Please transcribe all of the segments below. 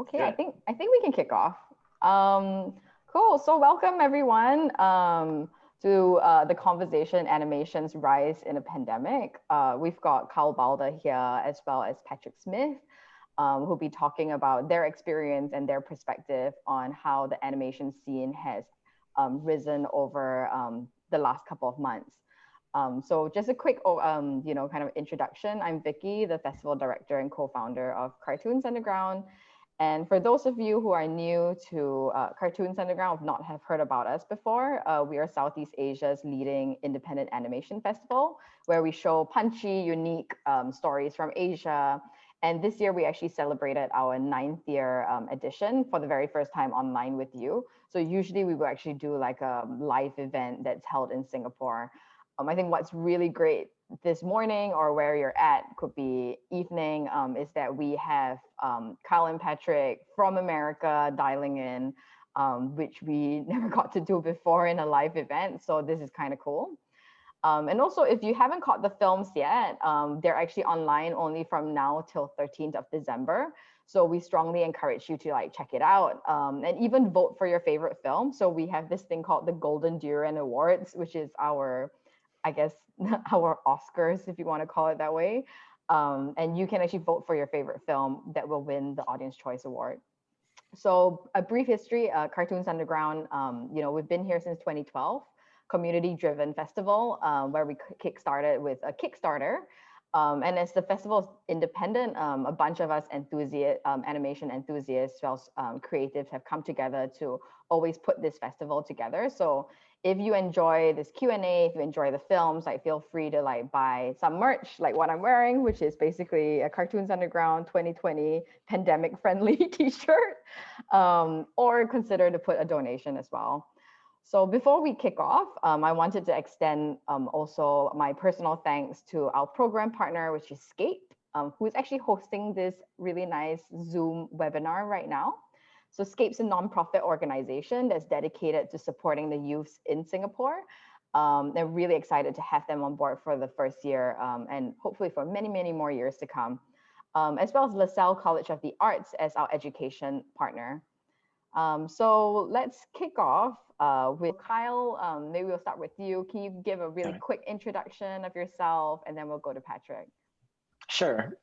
Okay, Good. I think we can kick off. Cool. So welcome everyone to the conversation animations rise in a pandemic. We've got Balda here as well as Patrick Smith, who'll be talking about their experience and their perspective on how the animation scene has risen over the last couple of months. So just a quick, kind of introduction. I'm Vicky, the festival director and co-founder of Cartoons Underground. And for those of you who are new to Cartoons Underground, not have heard about us before, we are Southeast Asia's leading independent animation festival, where we show punchy, unique stories from Asia. And this year, we actually celebrated our 9th-year edition for the very first time online with you. So usually we will actually do like a live event that's held in Singapore. I think what's really great this morning or where you're at, could be evening, is that we have Kyle and Patrick from America dialing in, which we never got to do before in a live event. So this is kind of cool. And also, if you haven't caught the films yet, they're actually online only from now till 13th of December. So we strongly encourage you to like check it out and even vote for your favorite film. So we have this thing called the Golden Durian Awards, which is our, I guess, our Oscars, if you want to call it that way. And you can actually vote for your favorite film that will win the Audience Choice Award. So a brief history, Cartoons Underground, we've been here since 2012, community-driven festival where we kickstarted with a Kickstarter. And as the festival is independent, a bunch of us enthusiasts, animation enthusiasts, creatives have come together to always put this festival together. So if you enjoy this Q&A, if you enjoy the films, like feel free to like buy some merch, like what I'm wearing, which is basically a Cartoons Underground 2020 pandemic friendly t-shirt, or consider to put a donation as well. So before we kick off, I wanted to extend also my personal thanks to our program partner, which is Scape, who is actually hosting this really nice Zoom webinar right now. So Scape's a nonprofit organization that's dedicated to supporting the youth in Singapore. They're really excited to have them on board for the first year and hopefully for many, many more years to come, as well as LaSalle College of the Arts as our education partner. So let's kick off with Kyle. Maybe we'll start with you. Can you give a really quick introduction of yourself, and then we'll go to Patrick? Sure.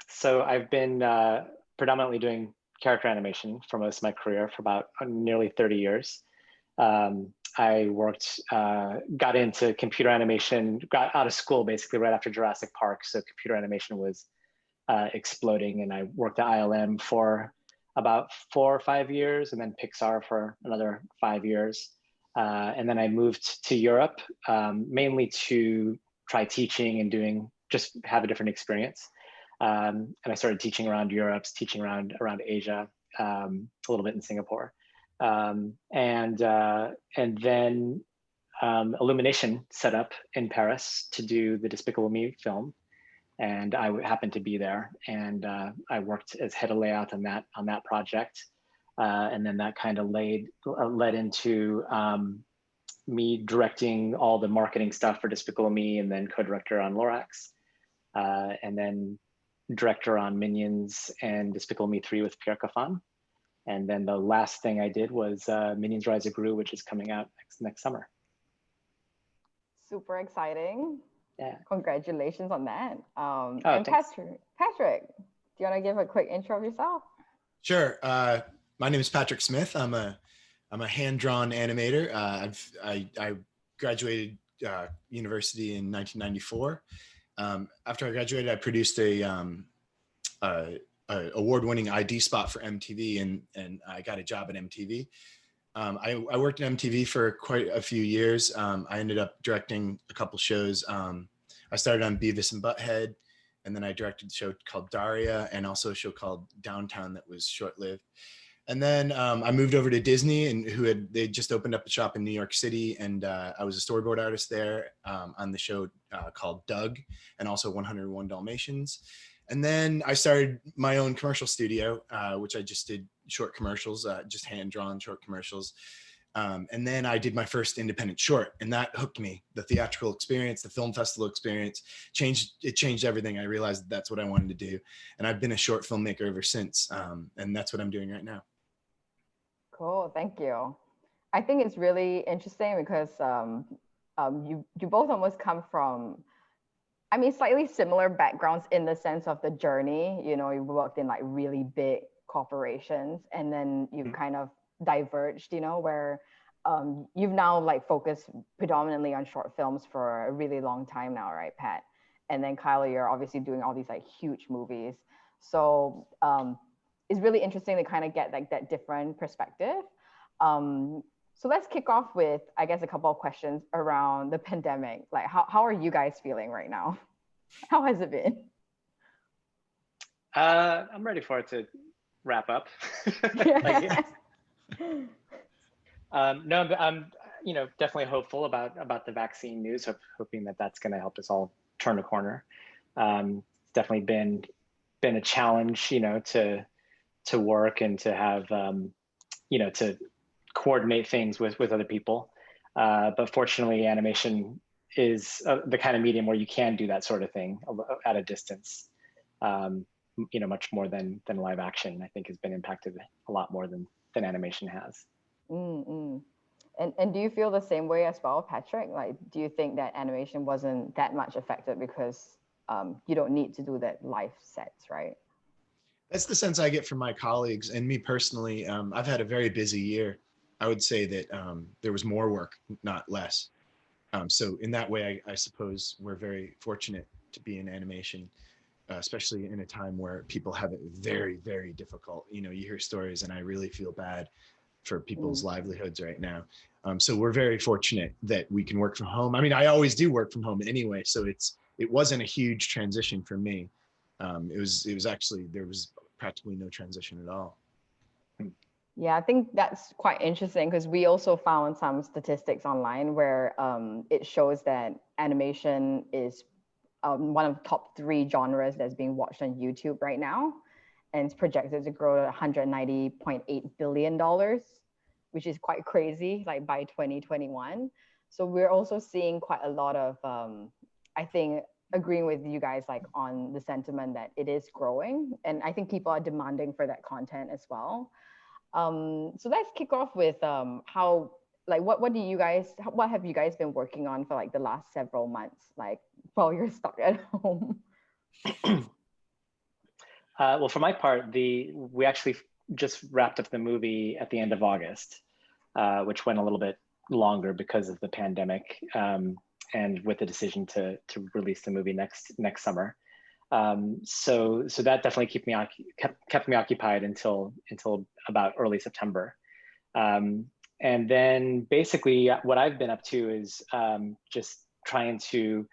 So I've been predominantly doing character animation for most of my career for about nearly 30 years. I worked, got into computer animation, got out of school basically right after Jurassic Park. So computer animation was exploding, and I worked at ILM for about 4 or 5 years, and then Pixar for another 5 years. And then I moved to Europe, mainly to try teaching and just have a different experience. And I started teaching around Europe, teaching around Asia, a little bit in Singapore. And then Illumination set up in Paris to do the Despicable Me film. And I happened to be there, and I worked as head of layout on that project, and then that kind of led into me directing all the marketing stuff for Despicable Me, and then co-director on Lorax, and then director on Minions and Despicable Me 3 with Pierre Coffin, and then the last thing I did was Minions: Rise of Gru, which is coming out next summer. Super exciting. Yeah. Congratulations on that. And thanks. Patrick, do you want to give a quick intro of yourself? Sure. My name is Patrick Smith. I'm a hand-drawn animator. I graduated university in 1994. After I graduated, I produced a award-winning ID spot for MTV, and I got a job at MTV. I worked at MTV for quite a few years. I ended up directing a couple shows. I started on Beavis and Butthead, and then I directed a show called Daria, and also a show called Downtown that was short-lived. And then I moved over to Disney, and they just opened up a shop in New York City, and I was a storyboard artist there on the show called Doug, and also 101 Dalmatians. And then I started my own commercial studio, which I just did short commercials, just hand-drawn short commercials. And then I did my first independent short, and that hooked me. The theatrical experience, the film festival experience, changed everything. I realized that that's what I wanted to do. And I've been a short filmmaker ever since. And that's what I'm doing right now. Cool, thank you. I think it's really interesting because you both almost come from, I mean, slightly similar backgrounds in the sense of the journey. You know, you worked in like really big corporations, and then you've kind of diverged, you know, where you've now like focused predominantly on short films for a really long time now, right, Pat? And then Kyle, you're obviously doing all these like huge movies. So it's really interesting to kind of get like that different perspective. So let's kick off with, I guess, a couple of questions around the pandemic. Like, how are you guys feeling right now? How has it been? I'm ready for it to wrap up. No, but I'm definitely hopeful about the vaccine news. Hoping that that's going to help us all turn a corner. It's definitely been a challenge, to work and to have to coordinate things with other people. But fortunately, animation is the kind of medium where you can do that sort of thing at a distance. Much more than live action, I think, has been impacted a lot more than animation has. Mm-hmm. And do you feel the same way as well, Patrick? Like, do you think that animation wasn't that much affected because you don't need to do that live sets, right? That's the sense I get from my colleagues and me personally. I've had a very busy year. I would say that there was more work, not less. So in that way, I suppose we're very fortunate to be in animation, especially in a time where people have it very, very difficult. You hear stories and I really feel bad for people's livelihoods right now. So we're very fortunate that we can work from home. I mean, I always do work from home anyway, so it wasn't a huge transition for me. It was actually, there was practically no transition at all. Yeah, I think that's quite interesting because we also found some statistics online where it shows that animation is one of the top 3 genres that's being watched on YouTube right now. And it's projected to grow to $190.8 billion, which is quite crazy, like by 2021. So we're also seeing quite a lot of, I think, agreeing with you guys like on the sentiment that it is growing. And I think people are demanding for that content as well. So let's kick off with how, like, what have you guys been working on for like the last several months, like while you're stuck at home? Well, for my part, we actually just wrapped up the movie at the end of August, which went a little bit longer because of the pandemic, and with the decision to release the movie next summer. So that definitely kept me occupied until about early September. And then basically what I've been up to is just trying to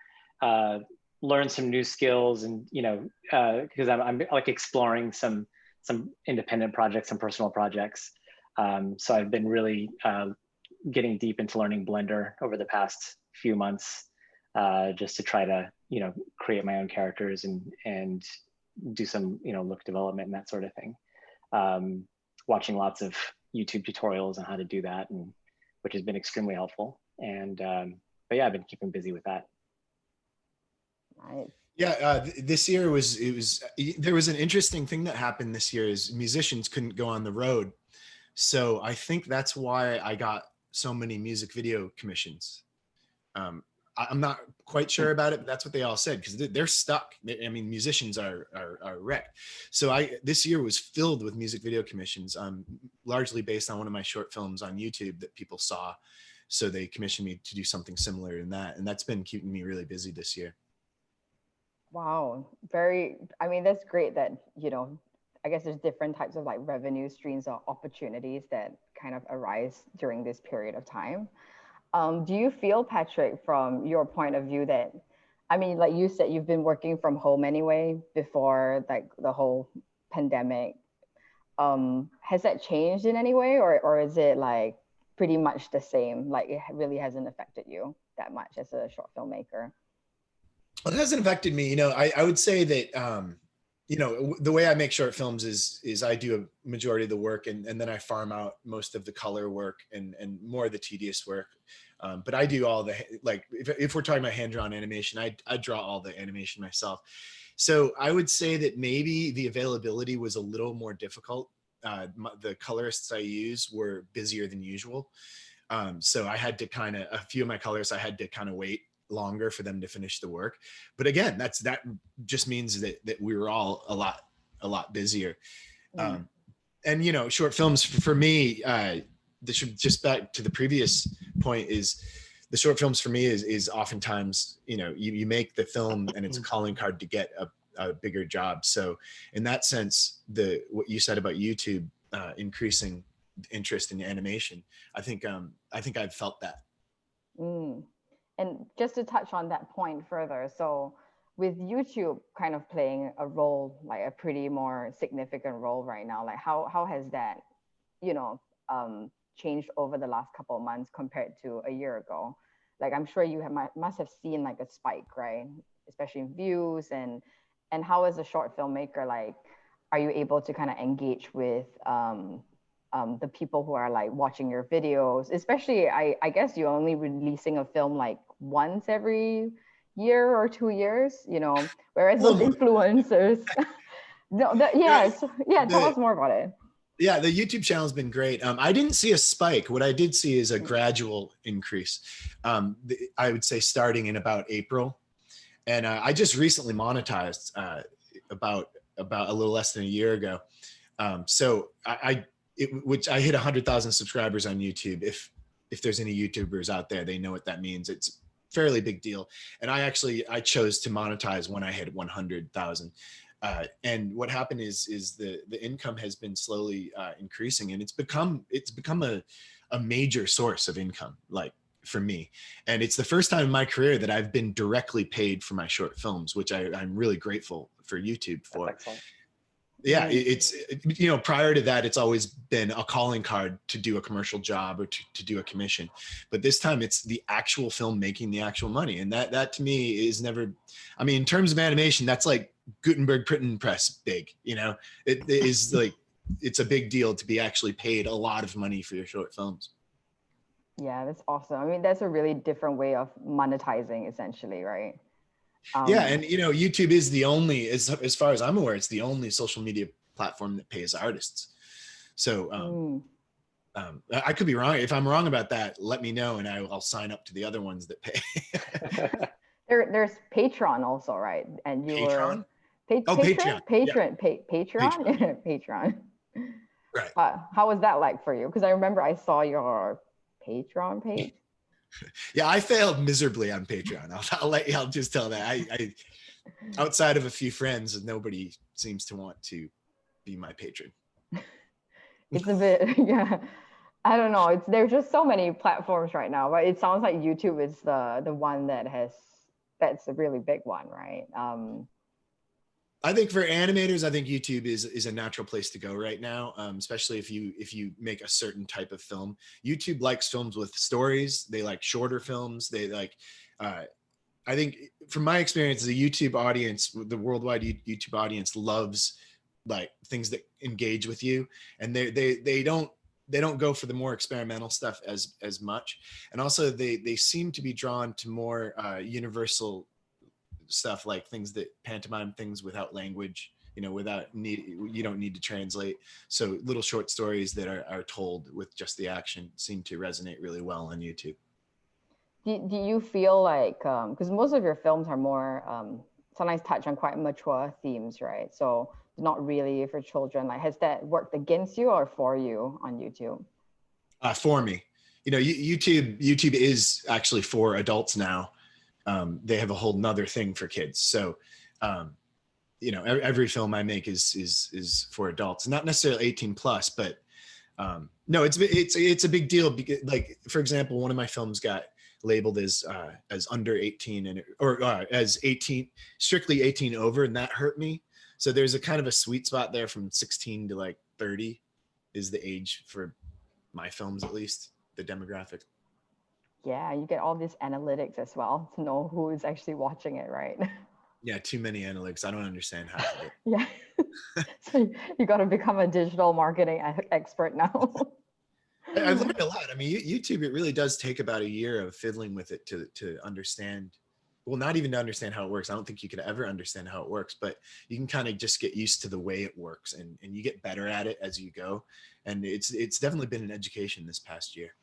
learn some new skills, and because I'm like exploring some independent projects and personal projects. So I've been really getting deep into learning Blender over the past few months, just to try to create my own characters and do some look development and that sort of thing. Watching lots of YouTube tutorials on how to do that, and which has been extremely helpful. And but yeah, I've been keeping busy with that. Nice. Yeah, this year there was an interesting thing that happened this year is musicians couldn't go on the road. So I think that's why I got so many music video commissions. I'm not quite sure about it, but that's what they all said, because they're stuck. I mean, musicians are wrecked. So this year was filled with music video commissions, largely based on one of my short films on YouTube that people saw. So they commissioned me to do something similar in that. And that's been keeping me really busy this year. Wow. I mean, that's great that, I guess there's different types of like revenue streams or opportunities that kind of arise during this period of time. Do you feel, Patrick, from your point of view that, I mean, like you said, you've been working from home anyway before like the whole pandemic. Has that changed in any way, or is it like pretty much the same? Like it really hasn't affected you that much as a short filmmaker? Well, it hasn't affected me. I would say that, you know, the way I make short films is I do a majority of the work, and then I farm out most of the color work and more of the tedious work. But I do all the, like, if we're talking about hand-drawn animation, I draw all the animation myself. So I would say that maybe the availability was a little more difficult. The colorists I use were busier than usual. So I had to a few of my colorists, I had to kind of wait longer for them to finish the work. But again, that just means that we were all a lot busier. And, you know, short films for me, just back to the previous point, is the short films for me is oftentimes, you know, you make the film and it's a calling card to get a bigger job. So in that sense, what you said about YouTube increasing interest in animation, I think I've felt that. And just to touch on that point further, so with YouTube kind of playing a role, like a pretty more significant role right now, like how has that, you know, changed over the last couple of months compared to a year ago? Like, I'm sure you must have seen like a spike, right? Especially in views, and how as a short filmmaker, like, are you able to kind of engage with the people who are like watching your videos? Especially, I guess you're only releasing a film like once every year or 2 years, you know, whereas those influencers, tell us more about it. Yeah, the YouTube channel has been great. I didn't see a spike. What I did see is a gradual increase. I would say starting in about April, and I just recently monetized about a little less than a year ago. So which I hit 100,000 subscribers on YouTube. If there's any YouTubers out there, they know what that means. It's a fairly big deal. And I chose to monetize when I hit 100,000. And what happened is the income has been slowly increasing, and it's become a major source of income, like, for me. And it's the first time in my career that I've been directly paid for my short films, which I'm really grateful for YouTube for. Yeah, it's, you know, prior to that, it's always been a calling card to do a commercial job or to do a commission. But this time it's the actual film making the actual money. And that to me is never, I mean, in terms of animation, that's like Gutenberg printing press big, you know, it is like, it's a big deal to be actually paid a lot of money for your short films. Yeah, that's awesome. I mean, that's a really different way of monetizing, essentially, right? Yeah, and you know, YouTube is the only, as far as I'm aware, it's the only social media platform that pays artists. So I could be wrong. If I'm wrong about that, let me know, and I'll sign up to the other ones that pay. There's Patreon also, right? And you Patreon? Patreon. Patreon. Right. How was that like for you? Because I remember I saw your Patreon page. Yeah, I failed miserably on Patreon. I'll just tell that. I outside of a few friends, nobody seems to want to be my patron. It's a bit, yeah. I don't know. There's just so many platforms right now, but it sounds like YouTube is the one that's a really big one, right? I think for animators, I think YouTube is a natural place to go right now, especially if you make a certain type of film. YouTube likes films with stories. They like shorter films. They like, I think from my experience, the YouTube audience, the worldwide YouTube audience, loves like things that engage with you, and they don't go for the more experimental stuff as much. And also they seem to be drawn to more universal stuff, like things that pantomime things without language, you know, you don't need to translate. So little short stories that are told with just the action seem to resonate really well on YouTube. Do you feel like, because most of your films are more sometimes touch on quite mature themes, right? So not really for children. Like, has that worked against you or for you on YouTube? For me, you know, YouTube is actually for adults now. They have a whole nother thing for kids. So, you know, every film I make is for adults, not necessarily 18 plus, but no, it's a big deal. Because, like, for example, one of my films got labeled as under 18 or as 18, strictly 18 over, and that hurt me. So there's a kind of a sweet spot there from 16 to like 30 is the age for my films, at least the demographic. Yeah, you get all these analytics as well to know who is actually watching it, right? Yeah, too many analytics. I don't understand half of it. Yeah. So you got to become a digital marketing expert now. I've learned a lot. I mean, YouTube, it really does take about a year of fiddling with it to understand. Well, not even to understand how it works. I don't think you could ever understand how it works, but you can kind of just get used to the way it works, and you get better at it as you go. And it's definitely been an education this past year.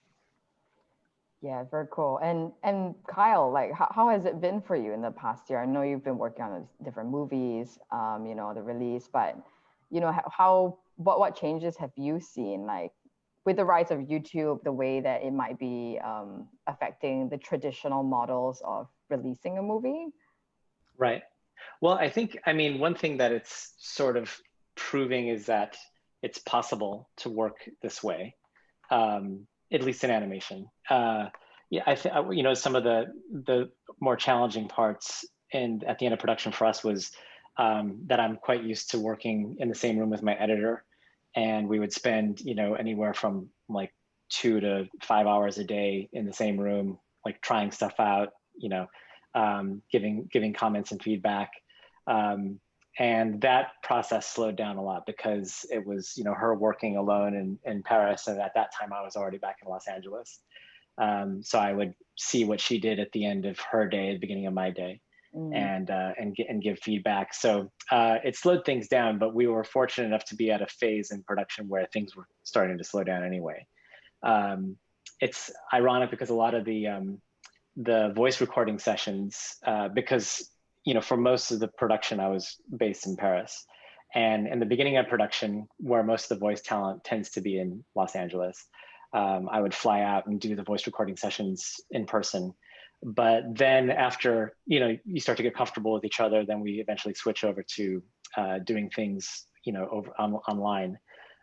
Yeah, very cool. And Kyle, like how has it been for you in the past year? I know you've been working on different movies, you know, the release, but you know, what changes have you seen, like with the rise of YouTube, the way that it might be affecting the traditional models of releasing a movie? Right. Well, I mean, one thing that it's sort of proving is that it's possible to work this way, at least in animation. Yeah, I think, you know, some of the more challenging parts and at the end of production for us was that I'm quite used to working in the same room with my editor, and we would spend, you know, anywhere from like 2 to 5 hours a day in the same room, like trying stuff out, you know, giving comments and feedback. And that process slowed down a lot because it was, you know, her working alone in Paris, and at that time I was already back in Los Angeles. So I would see what she did at the end of her day, at the beginning of my day, and give feedback. So it slowed things down, but we were fortunate enough to be at a phase in production where things were starting to slow down anyway. It's ironic because a lot of the voice recording sessions, because, you know, for most of the production, I was based in Paris. And in the beginning of production, where most of the voice talent tends to be in Los Angeles, I would fly out and do the voice recording sessions in person. But then after, you know, you start to get comfortable with each other, then we eventually switch over to doing things, you know, online.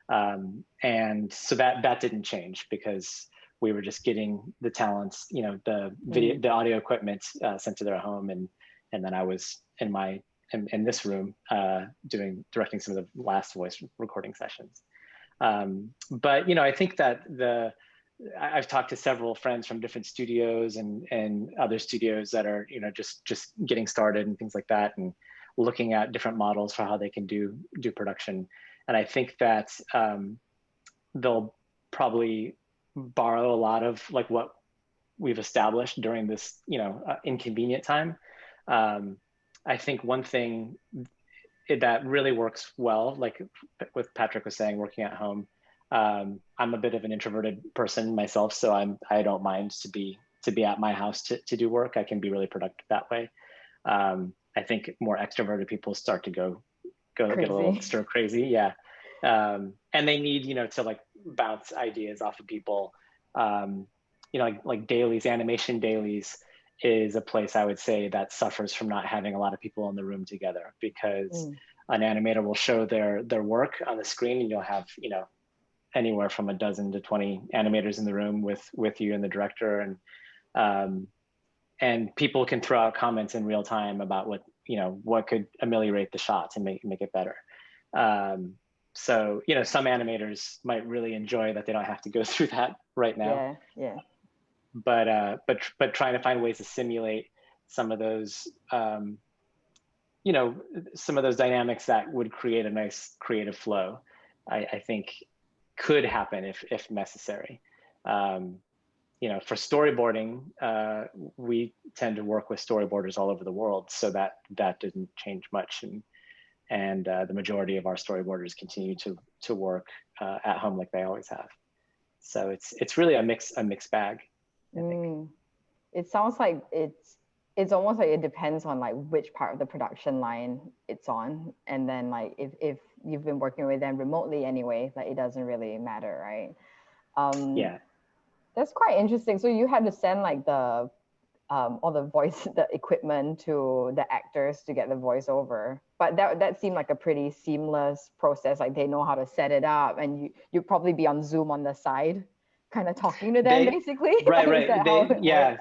And so that didn't change because we were just getting the talents, you know, the video, the audio equipment sent to their home, and then I was in this room directing some of the last voice recording sessions. But you know, I think that I've talked to several friends from different studios and other studios that are, you know, just getting started and things like that, and looking at different models for how they can do production. And I think that they'll probably borrow a lot of like what we've established during this, you know, inconvenient time. I think one thing that really works well, like what Patrick was saying, working at home. I'm a bit of an introverted person myself, so I don't mind to be at my house to do work. I can be really productive that way. I think more extroverted people start to go get a little stir crazy, yeah. And they need, you know, to like bounce ideas off of people. You know, like dailies, animation dailies is a place I would say that suffers from not having a lot of people in the room together, because an animator will show their work on the screen, and you'll have, you know, anywhere from a dozen to 20 animators in the room with you and the director, and people can throw out comments in real time about what, you know, what could ameliorate the shots and make it better. So, you know, some animators might really enjoy that they don't have to go through that right now. Yeah. But trying to find ways to simulate some of those, you know, some of those dynamics that would create a nice creative flow, I think could happen if necessary. You know, for storyboarding, we tend to work with storyboarders all over the world, so that didn't change much, and the majority of our storyboarders continue to work at home like they always have. So it's really a mixed bag, I think. It sounds like it's almost like it depends on like which part of the production line it's on, and then like if you've been working with them remotely anyway, like it doesn't really matter, right? Yeah. That's quite interesting. So you had to send like the all the equipment to the actors to get the voiceover, but that seemed like a pretty seamless process. Like they know how to set it up, and you'd probably be on Zoom on the side, kind of talking to them, basically. Right, like, right.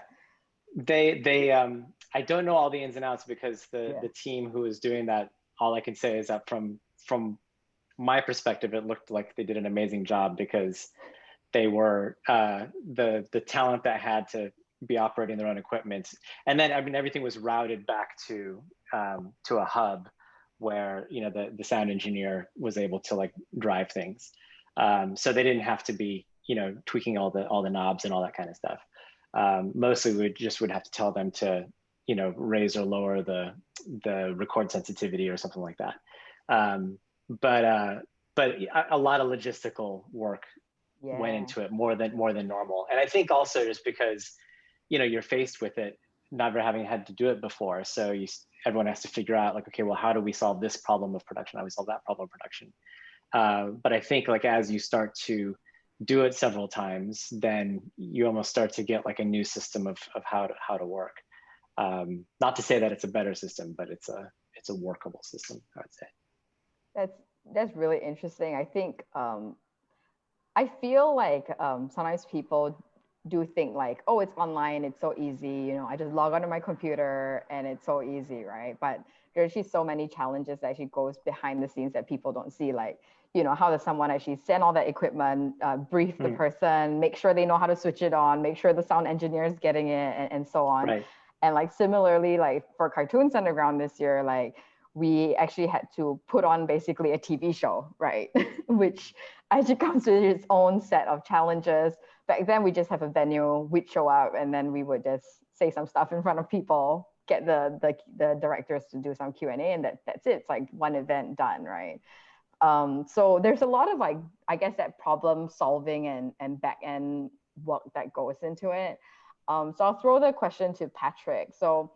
They I don't know all the ins and outs, because the team who was doing that, all I can say is that from my perspective, it looked like they did an amazing job, because they were the talent that had to be operating their own equipment. And then, I mean, everything was routed back to to a hub where, you know, the sound engineer was able to like drive things. So they didn't have to be, you know, tweaking all the knobs and all that kind of stuff. Mostly we would have to tell them to, you know, raise or lower the record sensitivity or something like that. But a lot of logistical work went into it, more than normal. And I think also just because, you know, you're faced with it, never having had to do it before. So everyone has to figure out like, okay, well, how do we solve this problem of production? How do we solve that problem of production? But I think like as you start to do it several times, then you almost start to get like a new system of how to work. Not to say that it's a better system, but it's a workable system, I would say. That's really interesting. I think I feel like sometimes people do think like, oh, it's online, it's so easy, you know, I just log onto my computer and it's so easy, right? But there's actually so many challenges that actually goes behind the scenes that people don't see, like, you know, how does someone actually send all that equipment, brief the person, make sure they know how to switch it on, make sure the sound engineer is getting it, and so on. Right. And like similarly, like for Cartoons Underground this year, like we actually had to put on basically a TV show, right? Which actually comes with its own set of challenges. Back then we just have a venue, we'd show up and then we would just say some stuff in front of people, get the directors to do some Q&A, and that's it. It's like one event done, right? So there's a lot of like, I guess that problem solving and back end work that goes into it. So I'll throw the question to Patrick. So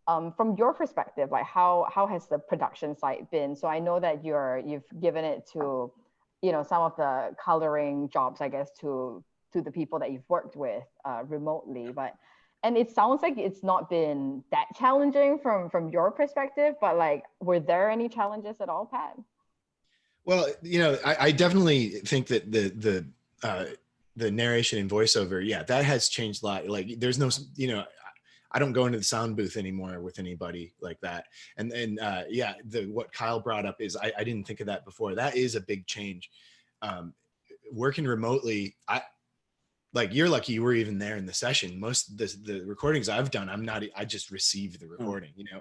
from your perspective, like how has the production side been? So I know that you've given it to, you know, some of the coloring jobs, I guess, to the people that you've worked with remotely, and it sounds like it's not been that challenging from your perspective, but like, were there any challenges at all, Pat? Well, you know, I definitely think that the narration and voiceover, yeah, that has changed a lot. Like there's no, you know, I don't go into the sound booth anymore with anybody like that. And yeah, what Kyle brought up is, I didn't think of that before. That is a big change. Working remotely, like you're lucky you were even there in the session. Most of the recordings I've done, I just received the recording, you know,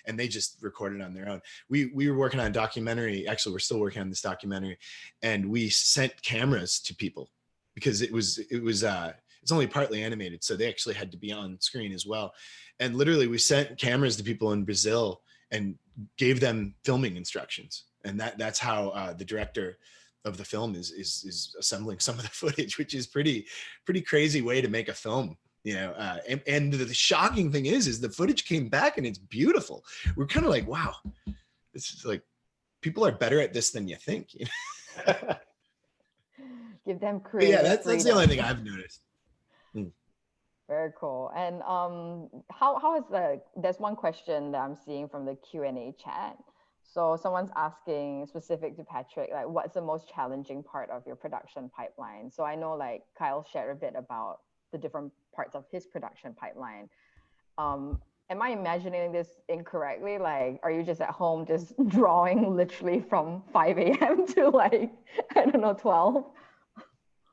and they just recorded on their own. We were working on a documentary. Actually, we're still working on this documentary, and we sent cameras to people because it's only partly animated. So they actually had to be on screen as well. And literally we sent cameras to people in Brazil and gave them filming instructions. And that's how the director of the film is assembling some of the footage, which is pretty crazy way to make a film, you know. And the shocking thing is the footage came back and it's beautiful. We're kind of like, wow, this is like, people are better at this than you think. You know? Give them credit. Yeah, that's the only thing I've noticed. Very cool. And how is there's one question that I'm seeing from the Q&A chat. So someone's asking, specific to Patrick, like, what's the most challenging part of your production pipeline? So I know like Kyle shared a bit about the different parts of his production pipeline. Am I imagining this incorrectly? Like, are you just at home just drawing literally from 5 a.m. to like, I don't know, 12?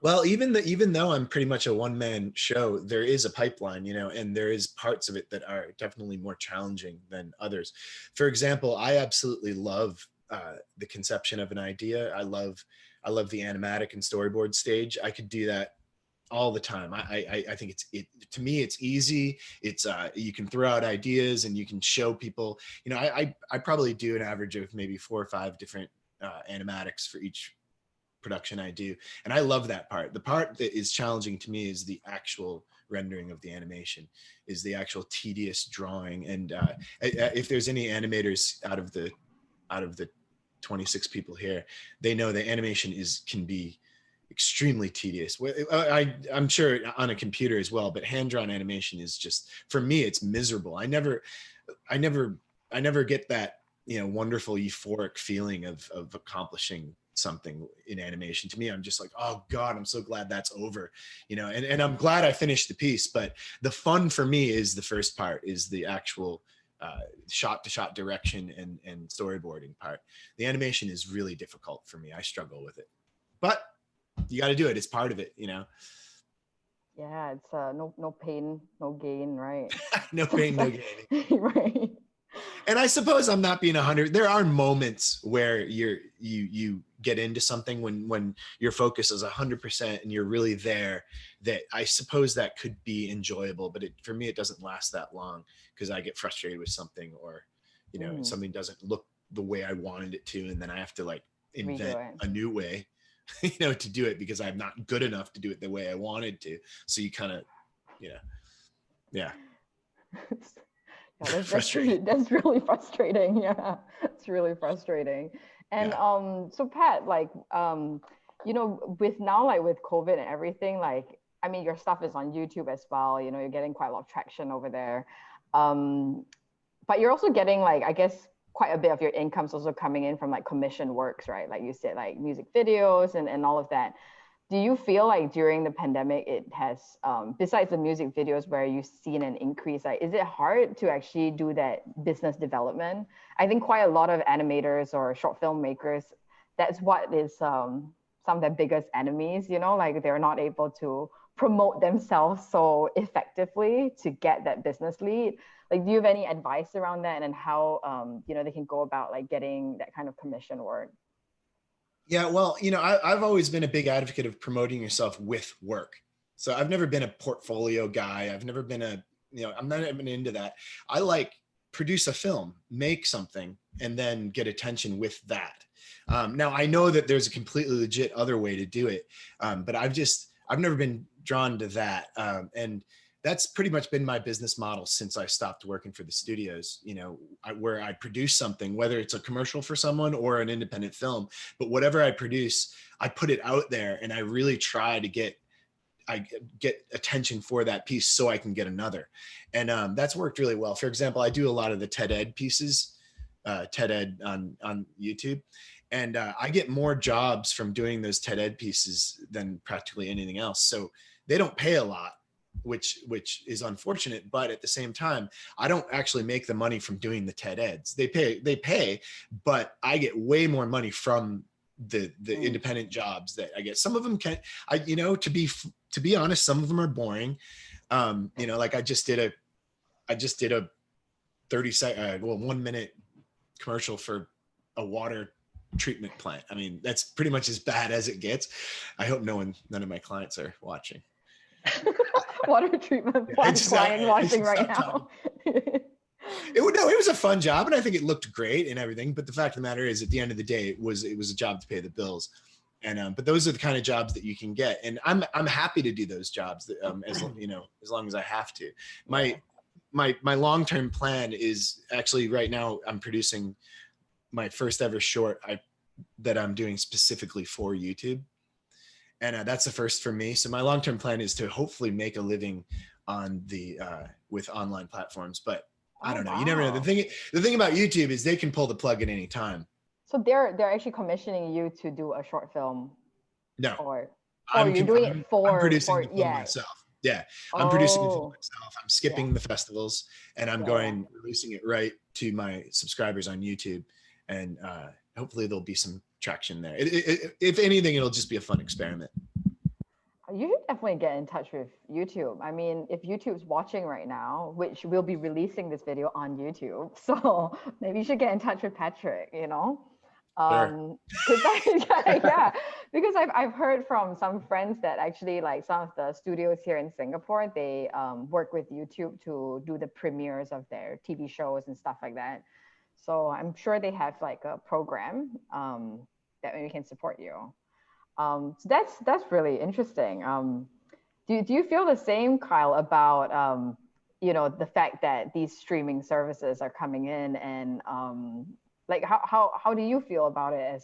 Well, even though I'm pretty much a one-man show, there is a pipeline, you know, and there is parts of it that are definitely more challenging than others. For example, I absolutely love the conception of an idea. I love the animatic and storyboard stage. I could do that all the time. I think to me, it's easy. It's you can throw out ideas and you can show people, you know, I probably do an average of maybe 4 or 5 different animatics for each production I do. And I love that part. The part that is challenging to me is the actual rendering of the animation, is the actual tedious drawing. And if there's any animators out of the 26 people here, they know that animation can be extremely tedious. I'm sure on a computer as well, but hand-drawn animation is just, for me, it's miserable. I never get that, you know, wonderful euphoric feeling of accomplishing something in animation. To me, I'm just like, oh God, I'm so glad that's over, you know, and I'm glad I finished the piece. But the fun for me is the first part, is the actual shot to shot direction and storyboarding part. The animation is really difficult for me. I struggle with it, but you got to do it. It's part of it, you know. Yeah, it's no pain, no gain, right? No pain, no gain. Right. And I suppose I'm not being 100. There are moments where you get into something when your focus is 100% and you're really there, that I suppose that could be enjoyable, but for me, it doesn't last that long because I get frustrated with something, or, something doesn't look the way I wanted it to. And then I have to like invent a new way, to do it because I'm not good enough to do it the way I wanted to. So you kind of, yeah. Yeah, that's really frustrating. Yeah, it's really frustrating. And so Pat, like, with now, like with COVID and everything, like, I mean, your stuff is on YouTube as well. You're getting quite a lot of traction over there. But you're also getting, like, I guess, quite a bit of your income's also coming in from like commission works, right? Like you said, like music videos and all of that. Do you feel like during the pandemic it has, besides the music videos where you've seen an increase, like is it hard to actually do that business development? I think quite a lot of animators or short film makers, that's what is some of their biggest enemies, like they're not able to promote themselves so effectively to get that business lead. Like, do you have any advice around that and how, they can go about like getting that kind of commission work? Yeah, well, I've always been a big advocate of promoting yourself with work. So I've never been a portfolio guy. I've never been I'm not even into that. I like produce a film, make something, and then get attention with that. Now I know that there's a completely legit other way to do it, but I've never been drawn to that. And that's pretty much been my business model since I stopped working for the studios, where I produce something, whether it's a commercial for someone or an independent film, but whatever I produce, I put it out there and I really try to get attention for that piece so I can get another. And that's worked really well. For example, I do a lot of the TED Ed pieces, TED Ed on YouTube. And I get more jobs from doing those TED Ed pieces than practically anything else. So they don't pay a lot, which is unfortunate, but at the same time, I don't actually make the money from doing the TED Eds. They pay, but I get way more money from the independent jobs that I get. Some of them to be honest, some of them are boring. Like I just did a 1 minute commercial for a water treatment plant. I mean, that's pretty much as bad as it gets. I hope none of my clients are watching. Water treatment plant client watching right now. It was a fun job, and I think it looked great and everything. But the fact of the matter is, at the end of the day, it was a job to pay the bills. And but those are the kind of jobs that you can get, and I'm happy to do those jobs. As long as I have to. My long-term plan is actually right now I'm producing my first ever short that I'm doing specifically for YouTube. And that's the first for me. So my long-term plan is to hopefully make a living on with online platforms. But I don't know. Wow. You never know. The thing about YouTube is they can pull the plug at any time. So they're actually commissioning you to do a short film. No. Or you're doing it for. I'm producing the film myself. Yeah. I'm producing the film myself. I'm skipping the festivals and I'm releasing it right to my subscribers on YouTube. And hopefully there'll be some traction there. If anything, it'll just be a fun experiment. You should definitely get in touch with YouTube. I mean, if YouTube's watching right now, which we'll be releasing this video on YouTube, so maybe you should get in touch with Patrick, Sure. Because I've heard from some friends that actually, like, some of the studios here in Singapore, they work with YouTube to do the premieres of their TV shows and stuff like that. So I'm sure they have like a program that maybe can support you. So that's really interesting. Do you feel the same, Kyle, about the fact that these streaming services are coming in, and like how do you feel about it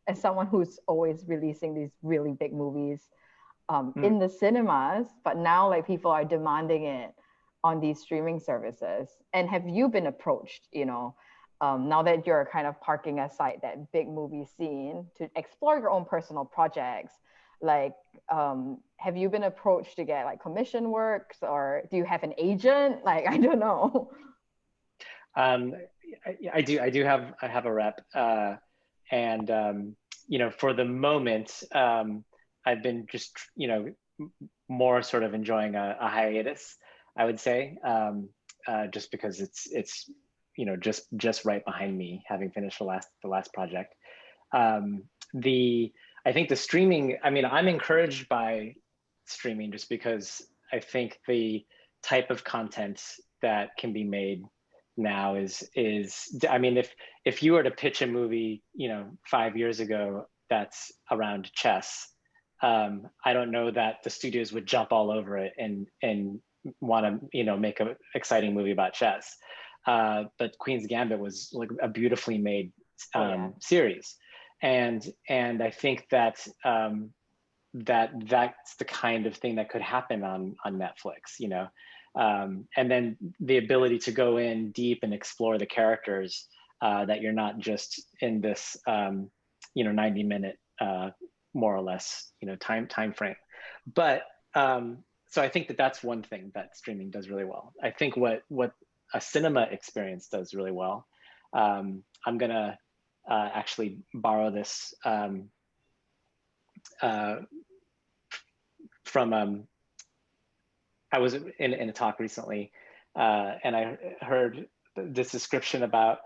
as someone who's always releasing these really big movies in the cinemas, but now like people are demanding it on these streaming services? And have you been approached, now that you're kind of parking aside that big movie scene to explore your own personal projects, like, have you been approached to get like commission works, or do you have an agent? Like, I don't know. I do have a rep, and for the moment, I've been just more sort of enjoying a hiatus, I would say, just because it's just right behind me, having finished the last project. I think the streaming, I mean, I'm encouraged by streaming just because I think the type of content that can be made now is I mean, if you were to pitch a movie 5 years ago that's around chess, I don't know that the studios would jump all over it and want to make an exciting movie about chess. But Queen's Gambit was like a beautifully made series, and I think that that's the kind of thing that could happen on Netflix, and then the ability to go in deep and explore the characters, that you're not just in this 90-minute more or less time frame. But so I think that that's one thing that streaming does really well. I think what a cinema experience does really well, I'm gonna actually borrow this from I was in a talk recently, and I heard this description about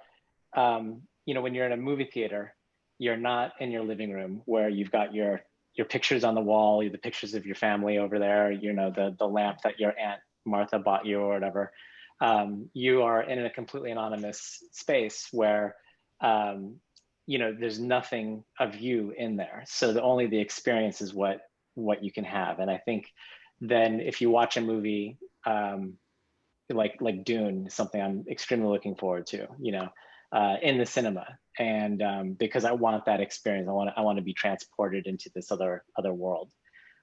when you're in a movie theater, you're not in your living room where you've got your pictures on the wall, the pictures of your family over there, the lamp that your Aunt Martha bought you or whatever. You are in a completely anonymous space where there's nothing of you in there. So only the experience is what you can have. And I think then if you watch a movie like Dune, something I'm extremely looking forward to, in the cinema, and because I want that experience, I want to be transported into this other world.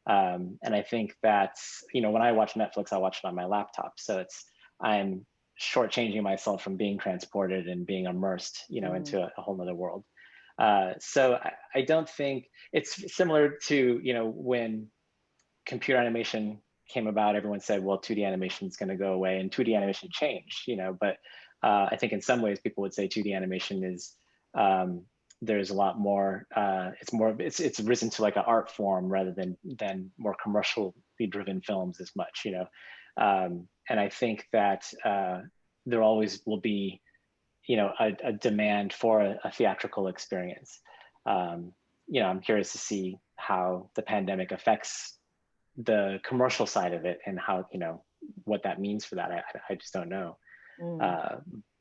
And I think that's when I watch Netflix, I watch it on my laptop, so I'm shortchanging myself from being transported and being immersed, into a whole nother world. So I don't think it's similar to when computer animation came about. Everyone said, well, 2D animation is going to go away, and 2D animation changed, but I think in some ways people would say 2D animation is there's a lot more. It's risen to like an art form rather than more commercially driven films as much, and I think that there always will be a demand for a theatrical experience. I'm curious to see how the pandemic affects the commercial side of it and how what that means for that. I just don't know.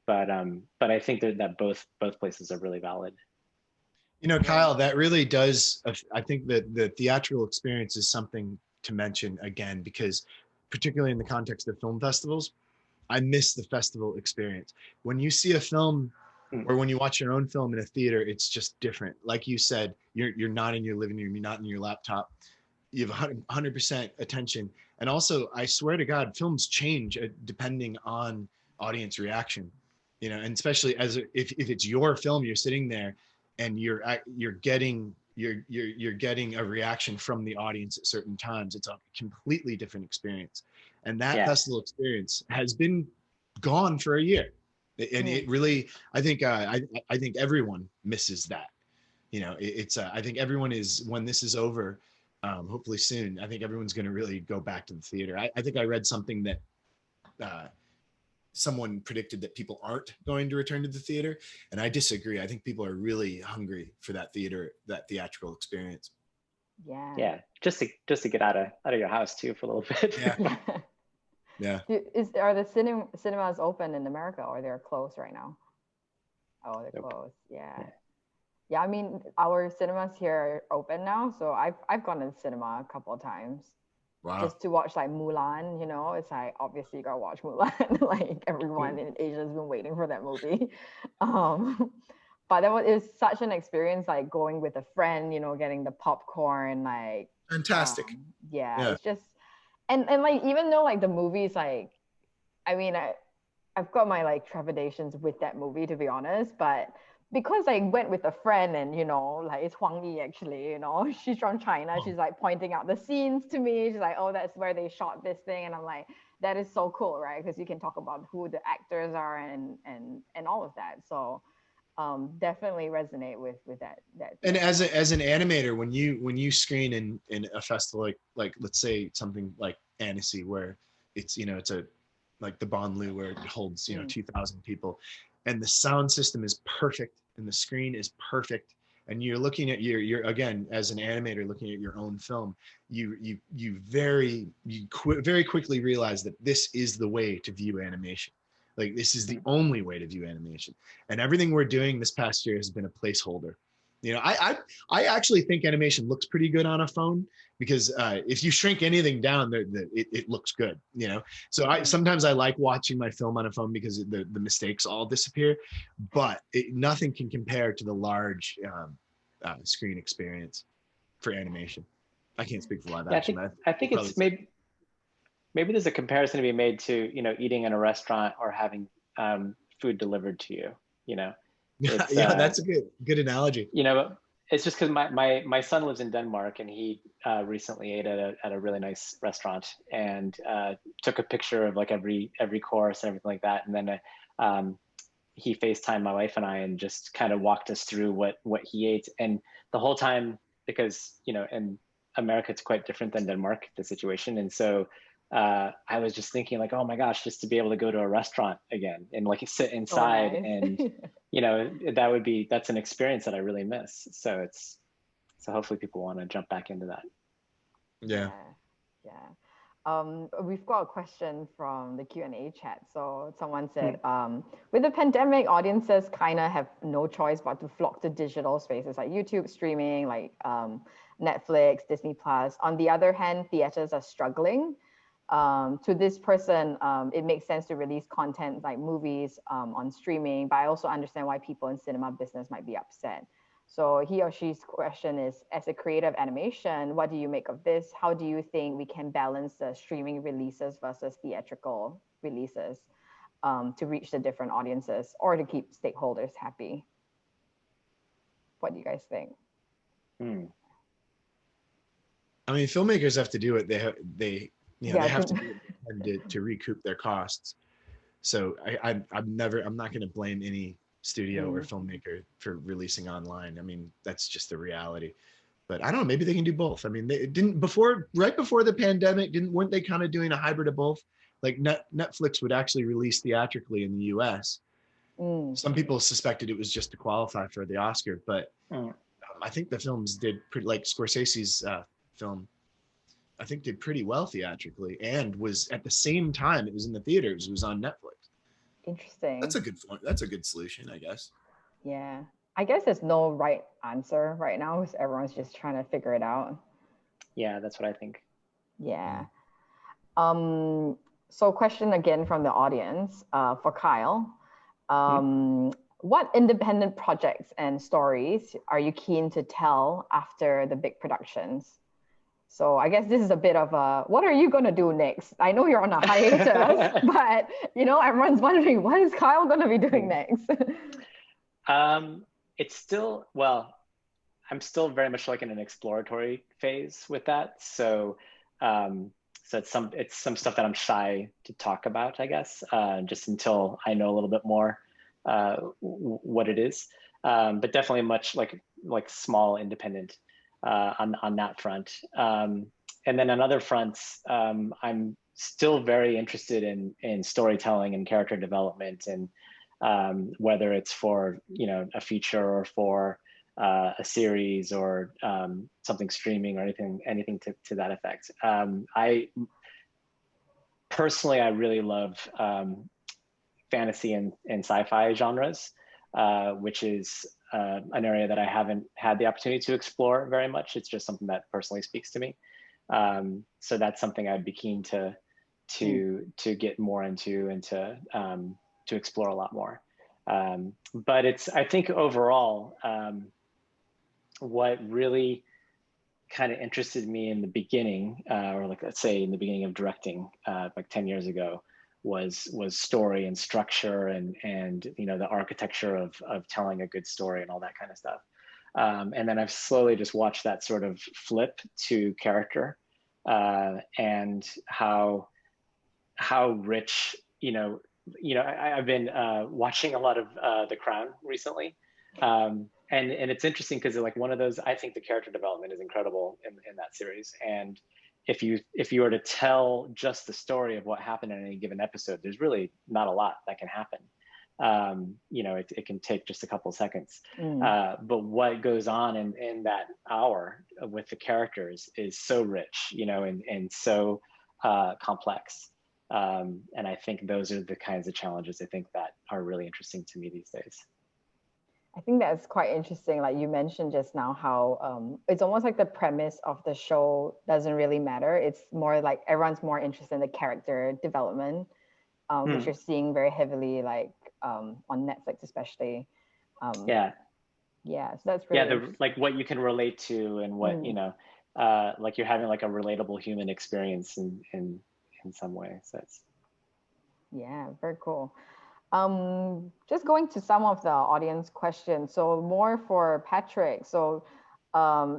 But I think that both places are really valid. Kyle, that really does. I think that the theatrical experience is something to mention again, because particularly in the context of film festivals, I miss the festival experience. When you see a film or when you watch your own film in a theater, it's just different. Like you said, you're not in your living room, you're not in your laptop. You have 100% attention. And also, I swear to God, films change depending on audience reaction. And especially if it's your film, you're sitting there and you're getting a reaction from the audience at certain times. It's a completely different experience. And that festival experience has been gone for a year. And it really, I think everyone misses that. I think everyone is, when this is over, hopefully soon, I think everyone's going to really go back to the theater. I think I read something that someone predicted that people aren't going to return to the theater, and I disagree. I think people are really hungry for that theatrical experience. Yeah, just to get out of your house too for a little bit. Yeah. Are the cinemas open in America, or they're closed right now? Oh, they're closed. Yeah, I mean, our cinemas here are open now, so I've gone to the cinema a couple of times. Wow. Just to watch like Mulan, it's like, obviously you gotta watch Mulan. Like everyone in Asia has been waiting for that movie. But it's such an experience, like going with a friend, getting the popcorn, like fantastic. Yeah, it's just, and like, even though like the movie's like, I mean, I've got my like trepidations with that movie, to be honest, but because I went with a friend and, like it's Huang Yi actually, she's from China. She's like pointing out the scenes to me. She's like, oh, that's where they shot this thing. And I'm like, that is so cool, right? Because you can talk about who the actors are and all of that. So definitely resonate with that. And as an animator, when you screen in a festival like let's say something like Annecy, where it's it's a like the Bonlieu, where it holds 2,000 people, and the sound system is perfect and the screen is perfect, and you're looking at you're again, as an animator looking at your own film, very quickly realize that this is the way to view animation. Like, this is the only way to view animation, and everything we're doing this past year has been a placeholder. You know, I actually think animation looks pretty good on a phone, because if you shrink anything down, it looks good. You know, so sometimes I like watching my film on a phone because the mistakes all disappear, but nothing can compare to the large screen experience for animation. I can't speak for live action. I think it's maybe there's a comparison to be made to, you know, eating in a restaurant or having food delivered to you. You know. Yeah, that's a good analogy. You know, it's just because my son lives in Denmark, and he recently ate at a really nice restaurant, and took a picture of like every course and everything like that, and then he FaceTimed my wife and I and just kind of walked us through what he ate. And the whole time, because, you know, in America it's quite different than Denmark, the situation, and so I was just thinking like, oh my gosh, just to be able to go to a restaurant again and like sit inside. nice. And you know, that's an experience that I really miss. So hopefully people want to jump back into that. Yeah. We've got a question from the Q&A chat. So someone said, with the pandemic, audiences kind of have no choice but to flock to digital spaces like YouTube, streaming, like Netflix, Disney Plus. On the other hand, theaters are struggling. To this person, it makes sense to release content like movies on streaming, but I also understand why people in cinema business might be upset. So he or she's question is, as a creative animation, what do you make of this? How do you think we can balance the streaming releases versus theatrical releases to reach the different audiences or to keep stakeholders happy? What do you guys think? I mean, filmmakers have to do it. They have to do it to recoup their costs. So I'm not going to blame any studio or filmmaker for releasing online. I mean, that's just the reality. But I don't know, maybe they can do both. I mean, they didn't right before the pandemic, weren't they kind of doing a hybrid of both? Like Netflix would actually release theatrically in the US. Some people suspected it was just to qualify for the Oscar, but I think the films did pretty, like Scorsese's film, I think did pretty well theatrically, and was at the same time it was in the theaters, it was on Netflix. Interesting. That's a good solution, I guess. Yeah, I guess there's no right answer right now because everyone's just trying to figure it out. Yeah, that's what I think. Yeah. So question again from the audience for Kyle. What independent projects and stories are you keen to tell after the big productions? So I guess this is a bit of a, what are you going to do next? I know you're on a hiatus, but you know, everyone's wondering, what is Kyle going to be doing next? It's still, well, I'm still very much like in an exploratory phase with that. So, it's some stuff that I'm shy to talk about, I guess, just until I know a little bit more what it is. But definitely much like small independent on that front. And then on other fronts, I'm still very interested in storytelling and character development, and whether it's for, you know, a feature or for a series or something streaming or anything to that effect. I personally really love fantasy and sci-fi genres, which is an area that I haven't had the opportunity to explore very much. It's just something that personally speaks to me. So that's something I'd be keen to get more into and to explore a lot more. But I think overall, what really kind of interested me in the beginning, or like, let's say in the beginning of directing, like 10 years ago, was story and structure and you know, the architecture of telling a good story and all that kind of stuff. And then I've slowly just watched that sort of flip to character, and how rich, I've been watching a lot of The Crown recently. And it's interesting because like one of those, I think the character development is incredible in that series. And if you were to tell just the story of what happened in any given episode, there's really not a lot that can happen. you know, it can take just a couple seconds. Mm. But what goes on in that hour with the characters is so rich, you know, and so complex. And I think those are the kinds of challenges I think that are really interesting to me these days. I think that's quite interesting. Like you mentioned just now, how it's almost like the premise of the show doesn't really matter. It's more like everyone's more interested in the character development, which you're seeing very heavily, like on Netflix, especially. Yeah. Yeah, so that's really yeah. Like what you can relate to, and what you know, like you're having like a relatable human experience in some way. So it's very cool. Just going to some of the audience questions. So more for Patrick. So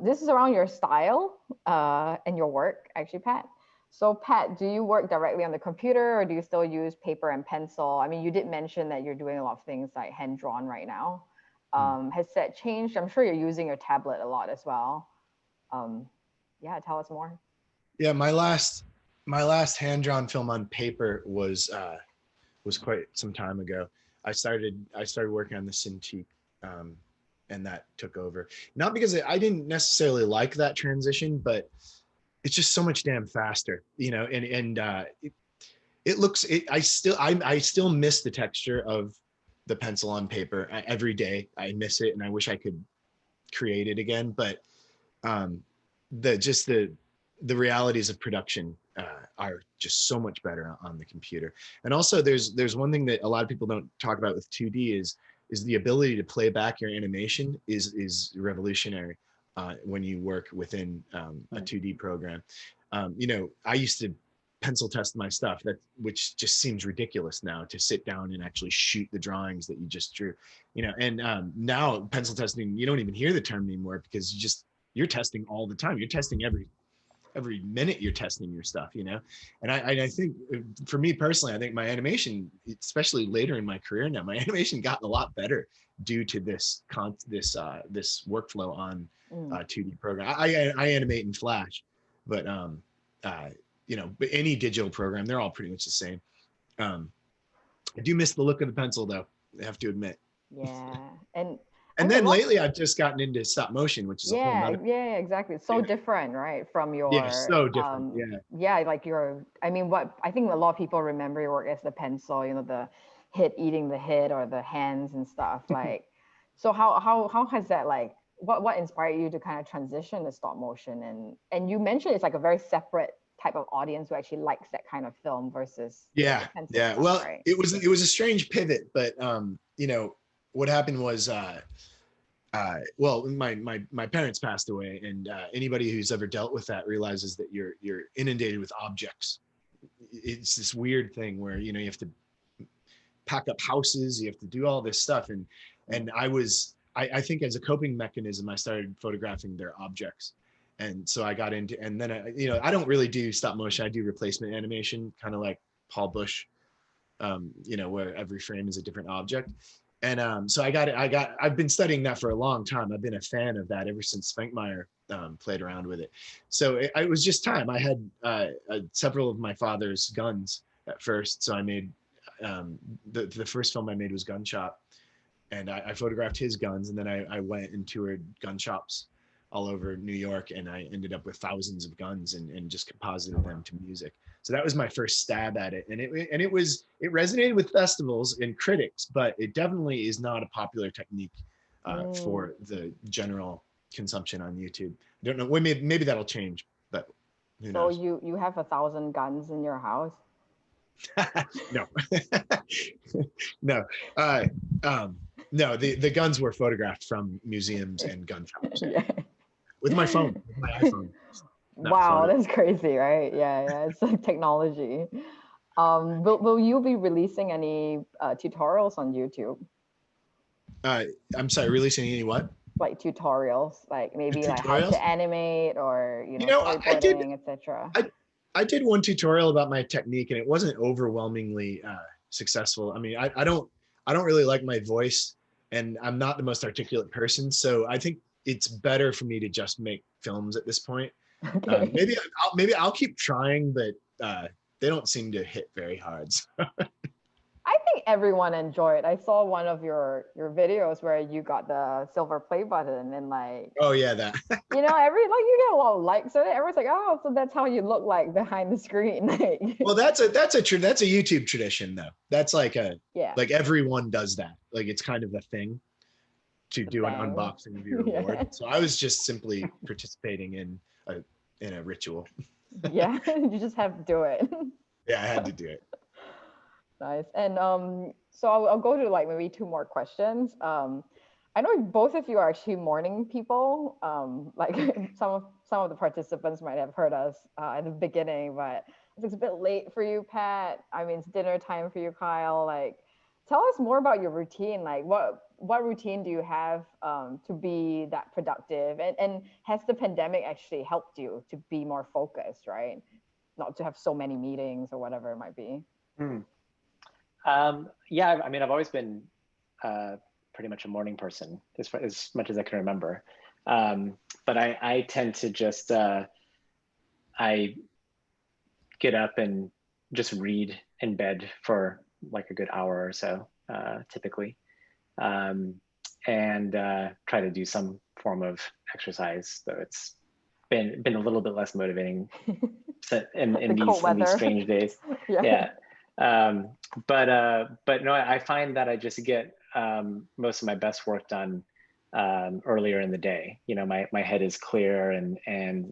this is around your style and your work, actually, Pat. So Pat, do you work directly on the computer, or do you still use paper and pencil? I mean, you did mention that you're doing a lot of things like hand-drawn right now. Has that changed? I'm sure you're using your tablet a lot as well. Yeah, tell us more. Yeah, my last hand-drawn film on paper was quite some time ago. I started working on the Cintiq, and that took over. Not because I didn't necessarily like that transition, but it's just so much damn faster, you know. And it looks. I still miss the texture of the pencil on paper every day. I miss it, and I wish I could create it again. But the realities of production are just so much better on the computer. And also there's one thing that a lot of people don't talk about with 2D is the ability to play back your animation is revolutionary when you work within a 2D program. You know, I used to pencil test my stuff, which just seems ridiculous now, to sit down and actually shoot the drawings that you just drew, you know. And now pencil testing, you don't even hear the term anymore, because you're testing all the time. You're testing every minute, you're testing your stuff, you know. And I think for me personally, I think my animation, especially later in my career now, my animation got a lot better due to this workflow on 2D program. I animate in Flash, but you know, but any digital program, they're all pretty much the same. I do miss the look of the pencil, though, I have to admit. Yeah, and then lately I've just gotten into stop motion, which is a whole nother. Yeah, exactly. It's so different, right? From your so different. Like I mean, what I think a lot of people remember your work as the pencil, you know, the hit eating the head, or the hands and stuff. Like, so how has that, like, what inspired you to kind of transition to stop motion? And you mentioned it's like a very separate type of audience who actually likes that kind of film versus stuff, well, right? it was a strange pivot, but you know, what happened was well, my parents passed away, and anybody who's ever dealt with that realizes that you're inundated with objects. It's this weird thing where, you know, you have to pack up houses, you have to do all this stuff, and I think as a coping mechanism, I started photographing their objects. And so I got into, and then you know, I don't really do stop motion. I do replacement animation, kind of like Paul Bush, you know, where every frame is a different object. And so I've been studying that for a long time. I've been a fan of that ever since Spankmeyer played around with it. So it was just time. I had several of my father's guns at first. So I made, the first film I made was Gun Shop. And I photographed his guns, and then I went and toured gun shops all over New York, and I ended up with thousands of guns and just composited them to music. So that was my first stab at it, and it resonated with festivals and critics, but it definitely is not a popular technique for the general consumption on YouTube. I don't know, maybe that'll change, but who knows? So you have 1,000 guns in your house? No. No. No, the guns were photographed from museums and gun shops. With my phone, with my iPhone. Wow, that's crazy, right? Yeah, it's like technology. Will you be releasing any tutorials on YouTube? I'm sorry, releasing any what? Like tutorials, like maybe like how to animate, or you know storyboarding, etc. I did one tutorial about my technique, and it wasn't overwhelmingly successful. I mean, I don't really like my voice, and I'm not the most articulate person, so I think it's better for me to just make films at this point. Okay. Maybe I'll keep trying, but they don't seem to hit very hard. So. I think think everyone enjoyed. I saw one of your videos where you got the silver play button and like, Oh yeah, that. you know, you get a lot of likes on it. Everyone's like, oh, so that's how you look like behind the screen. Well, that's a YouTube tradition though. That's like Yeah. like everyone does that. Like it's kind of a thing to do an Thing. unboxing of your Yeah. reward. So I was just simply participating in a ritual. Yeah, you just have to do it. Yeah, I had to do it. Nice. And so I'll go to like maybe two more questions. I know both of you are actually morning people. Like some of the participants might have heard us at the beginning, but it's a bit late for you, Pat. I mean, it's dinner time for you, Kyle. Like, tell us more about your routine. Like, what routine do you have to be that productive? And has the pandemic actually helped you to be more focused, right? Not to have so many meetings or whatever it might be. Yeah, I mean, I've always been pretty much a morning person as much as I can remember. But I tend to just, I get up and just read in bed for like a good hour or so, typically. And try to do some form of exercise, though it's been a little bit less motivating in these strange days. Yeah. But no, I find that I just get most of my best work done earlier in the day. You know, my head is clear and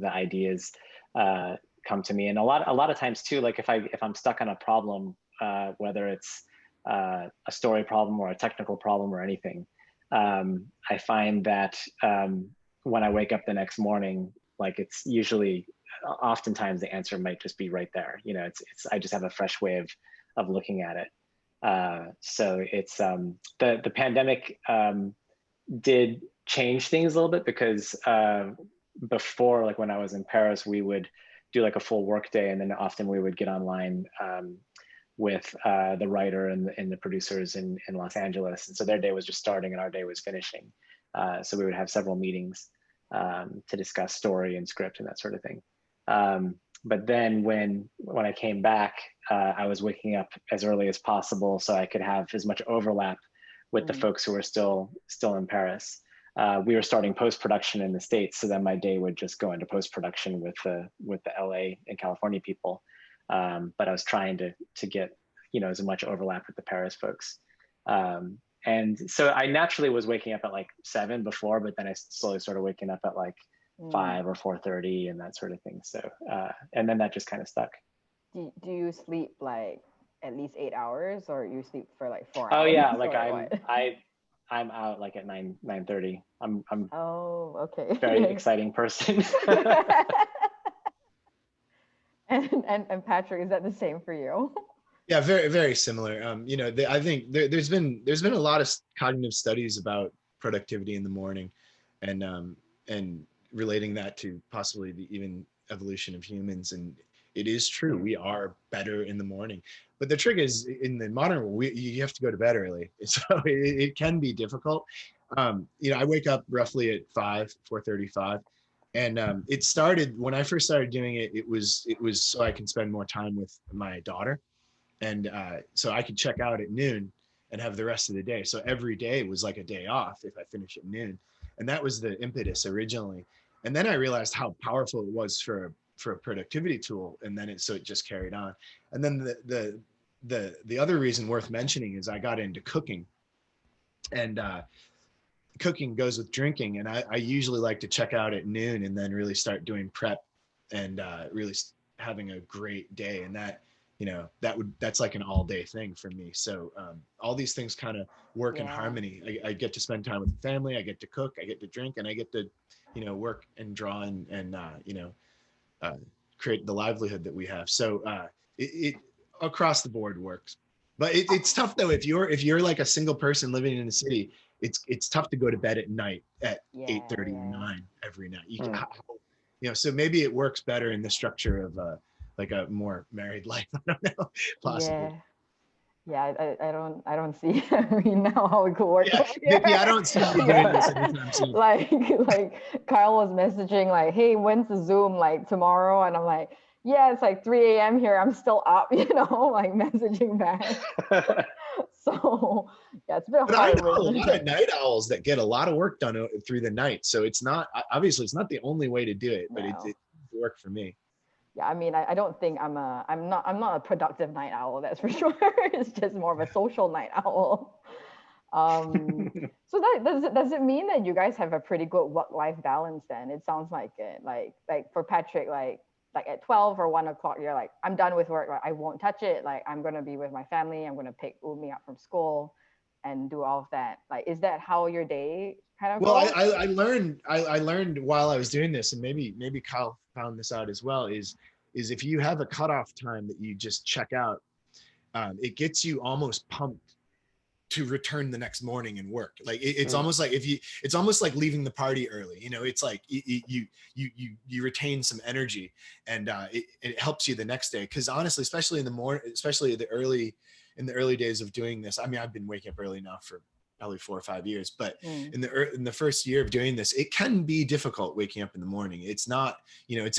the ideas come to me. And a lot of times too, like if I'm stuck on a problem, whether it's a story problem or a technical problem or anything, I find that when I wake up the next morning, like it's usually, oftentimes the answer might just be right there. You know, it's I just have a fresh way of looking at it. So it's the pandemic did change things a little bit, because before, like when I was in Paris, we would do like a full work day, and then often we would get online with the writer and the producers in Los Angeles. And so their day was just starting and our day was finishing. So we would have several meetings to discuss story and script and that sort of thing. But then when I came back, I was waking up as early as possible so I could have as much overlap with the folks who were still in Paris. We were starting post-production in the States, so then my day would just go into post-production with the LA and California people. But I was trying to get, you know, as much overlap with the Paris folks. And so I naturally was waking up at like 7 before, but then I slowly started waking up at like 5 or 4:30 and that sort of thing. So, and then that just kind of stuck. Do you sleep like at least 8 hours, or you sleep for like 4 hours? Oh yeah, like I'm out like at 9:30. I'm oh, okay. Very exciting person. and Patrick, is that the same for you? Yeah, very, very similar. You know, I think there's been a lot of cognitive studies about productivity in the morning, and relating that to possibly the even evolution of humans. And it is true, we are better in the morning. But the trick is, in the modern world, you have to go to bed early, so it can be difficult. You know, I wake up roughly at 4:35. And it started when I first started doing it. It was so I can spend more time with my daughter, and so I could check out at noon and have the rest of the day. So every day was like a day off if I finish at noon, and that was the impetus originally. And then I realized how powerful it was for a productivity tool, and then it just carried on. And then the other reason worth mentioning is I got into cooking, and cooking goes with drinking, and I usually like to check out at noon and then really start doing prep and really having a great day. And that, you know, that's like an all day thing for me. So all these things kind of work in harmony. I get to spend time with the family, I get to cook, I get to drink, and I get to, you know, work and draw and you know, create the livelihood that we have. So it across the board works. But it's tough though, if you're like a single person living in the city. It's tough to go to bed at night at 8:30 or 9 every night. You know, so maybe it works better in the structure of like a more married life. I don't know, possibly. Yeah, I don't see how it could work. Yeah, I don't see you doing this anytime soon. Like Kyle was messaging like, hey, when's the Zoom, like tomorrow? And I'm like, Yeah, it's like 3 a.m. here. I'm still up, like messaging back. So yeah, it's a bit But I hard know a with lot of night owls that get a lot of work done through the night. So it's not, obviously it's not the only way to do it, but No. it worked for me. Yeah, I mean, I don't think I'm not a productive night owl, that's for sure. It's just more of a social night owl. So that does it mean that you guys have a pretty good work-life balance then? It sounds like it. Like for Patrick, like at 12 or 1 o'clock, you're like, I'm done with work. Like, I won't touch it. Like, I'm gonna be with my family. I'm gonna pick Umi up from school and do all of that. Like, is that how your day kind of Well, goes? I learned while I was doing this, and maybe Kyle found this out as well, is if you have a cutoff time that you just check out, it gets you almost pumped to return the next morning and work. Like it's almost like it's almost like leaving the party early. It's like you retain some energy, and it helps you the next day. Because honestly, especially in the early days of doing this, I mean, I've been waking up early now for probably 4 or 5 years, but in the first year of doing this, it can be difficult waking up in the morning. It's not, it's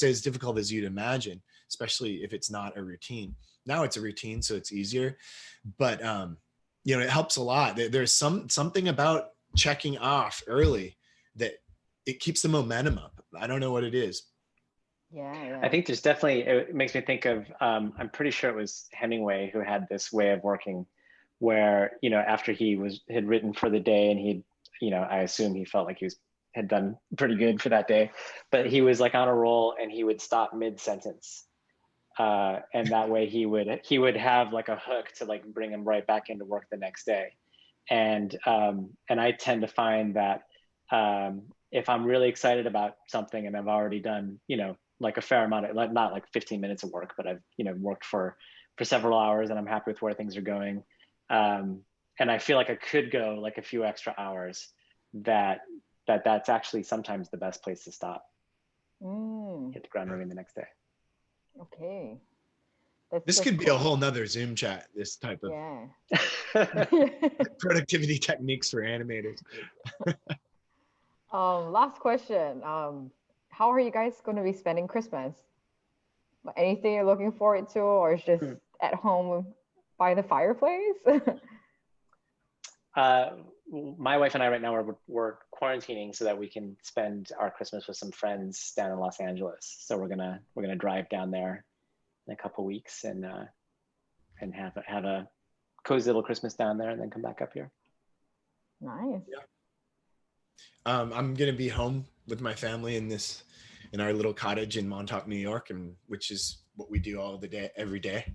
as difficult as you'd imagine, especially if it's not a routine. Now it's a routine, so it's easier, but it helps a lot. There's something about checking off early that it keeps the momentum up. I don't know what it is. Yeah. I think there's definitely, it makes me think of, I'm pretty sure it was Hemingway who had this way of working where, after he had written for the day and I assume he felt like he had done pretty good for that day, but he was like on a roll and he would stop mid-sentence. And that way he would have like a hook to like bring him right back into work the next day. And I tend to find that if I'm really excited about something and I've already done, like a fair amount of, not like 15 minutes of work, but I've, worked for several hours and I'm happy with where things are going. And I feel like I could go like a few extra hours, that's actually sometimes the best place to stop. Hit the ground running the next day. Okay. This could be a whole nother Zoom chat, this type of productivity techniques for animators. Last question. How are you guys going to be spending Christmas? Anything you're looking forward to, or is just at home by the fireplace? My wife and I right now we're quarantining so that we can spend our Christmas with some friends down in Los Angeles. So we're gonna drive down there in a couple weeks and have a cozy little Christmas down there and then come back up here. Nice. Yeah. I'm gonna be home with my family in our little cottage in Montauk, New York, and which is what we do every day.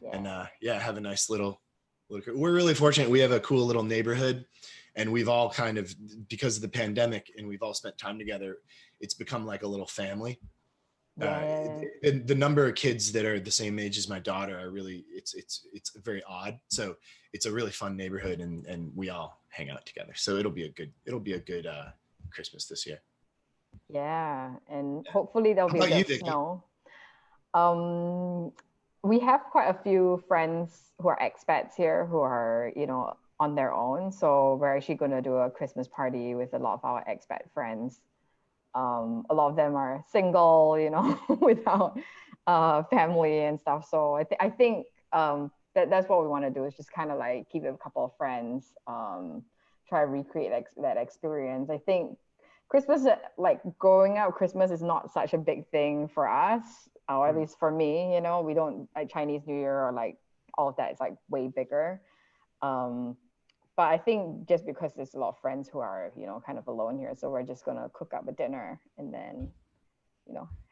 Yeah. And have a nice little. We're really fortunate. We have a cool little neighborhood, and we've all kind of, because of the pandemic, and we've all spent time together. It's become like a little family. The number of kids that are the same age as my daughter are really, it's very odd. So it's a really fun neighborhood, and we all hang out together. So it'll be a good Christmas this year. Yeah, and hopefully there'll be a bit of snow. We have quite a few friends who are expats here who are, on their own. So we're actually going to do a Christmas party with a lot of our expat friends. A lot of them are single, without family and stuff. So I think that's what we want to do, is just kind of like keep a couple of friends, try to recreate that experience. I think Christmas, like going out Christmas, is not such a big thing for us, or at least for me. We don't like Chinese New Year or like all of that. It's like way bigger. But I think just because there's a lot of friends who are, kind of alone here, so we're just gonna cook up a dinner and then,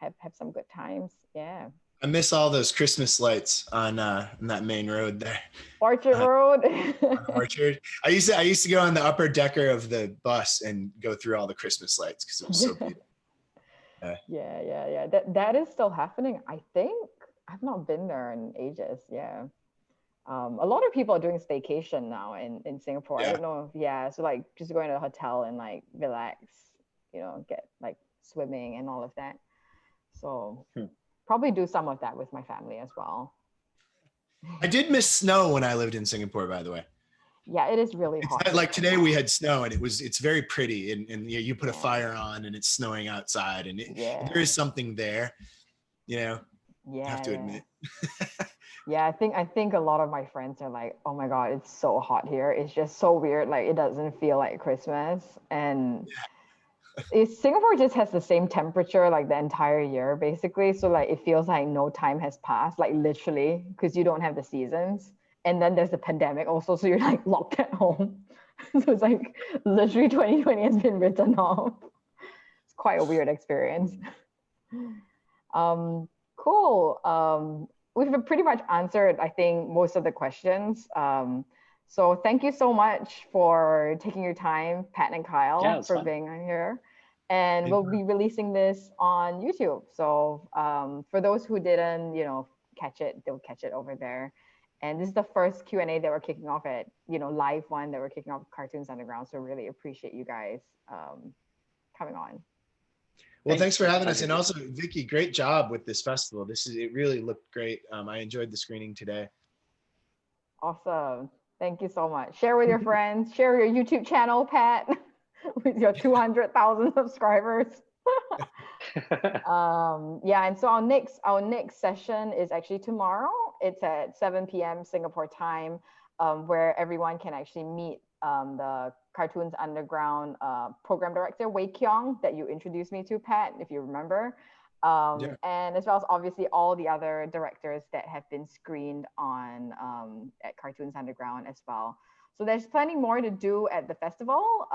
have some good times. Yeah. I miss all those Christmas lights on that main road there. Orchard Road. Orchard. I used to go on the upper decker of the bus and go through all the Christmas lights because it was so beautiful. Yeah. That is still happening, I think. I've not been there in ages. Yeah. A lot of people are doing staycation now in Singapore. Yeah. I don't know. So like just going to a hotel and like relax, get like swimming and all of that. So probably do some of that with my family as well. I did miss snow when I lived in Singapore, by the way. Yeah, it is really hot. Like today we had snow and it's very pretty, and you put a fire on and it's snowing outside, and there is something there, Yeah, I have to yeah. admit. Yeah, I think a lot of my friends are like, oh my God, it's so hot here. It's just so weird. Like it doesn't feel like Christmas. And Singapore just has the same temperature like the entire year, basically. So like it feels like no time has passed, like literally, because you don't have the seasons. And then there's the pandemic also, so you're like locked at home. So it's like literally 2020 has been written off. It's quite a weird experience. Cool. We've pretty much answered, I think, most of the questions. So thank you so much for taking your time, Pat and Yeah, it Kyle, was for fun. being on here. And we'll Anytime. be releasing this on YouTube. So for those who didn't, catch it, they'll catch it over there. And this is the first Q&A that we're kicking off at, live one that we're kicking off Cartoons Underground. So really appreciate you guys coming on. Well, thanks for It's a having us. pleasure, And dude. also, Vicky, great job with this festival. It really looked great. I enjoyed the screening today. Awesome. Thank you so much. Share with your friends. Share your YouTube channel, Pat, with your 200,000 subscribers. Yeah, and so our next session is actually tomorrow. It's at 7 p.m. Singapore time, where everyone can actually meet the Cartoons Underground program director Wei Kyung that you introduced me to, Pat, if you remember. Yeah. And as well as obviously all the other directors that have been screened on at Cartoons Underground as well. So there's plenty more to do at the festival.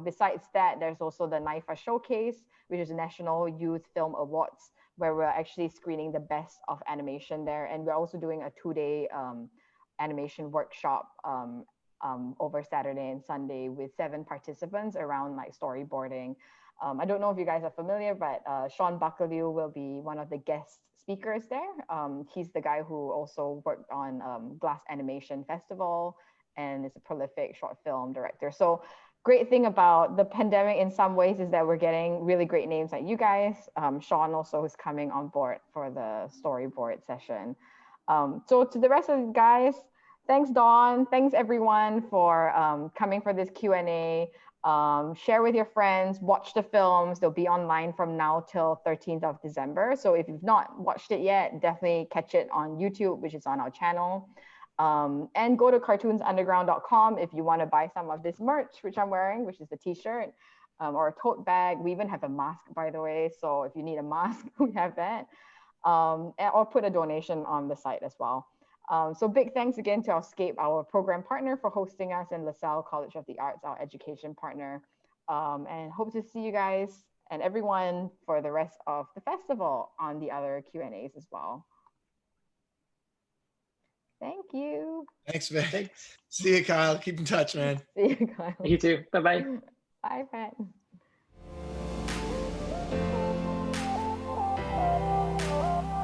Besides that, there's also the NIFA Showcase, which is National Youth Film Awards, where we're actually screening the best of animation there. And we're also doing a 2-day animation workshop over Saturday and Sunday with 7 participants around like storyboarding. I don't know if you guys are familiar, but Sean Bakaliu will be one of the guest speakers there. He's the guy who also worked on Glass Animation Festival and is a prolific short film director. So great thing about the pandemic in some ways is that we're getting really great names like you guys. Sean also is coming on board for the storyboard session. So to the rest of the guys, thanks Dawn, thanks everyone for coming for this Q&A. Share with your friends, watch the films. They'll be online from now till 13th of December. So if you've not watched it yet, definitely catch it on YouTube, which is on our channel. And go to cartoonsunderground.com if you want to buy some of this merch, which I'm wearing, which is the t-shirt or a tote bag. We even have a mask, by the way. So if you need a mask, we have that. Or put a donation on the site as well. So big thanks again to Outscape, our program partner, for hosting us, and LaSalle College of the Arts, our education partner. And hope to see you guys and everyone for the rest of the festival on the other Q&As as well. Thank you. Thanks, man. Thanks. See you, Kyle. Keep in touch, man. See you, Kyle. You too. Bye-bye. Bye, Pat.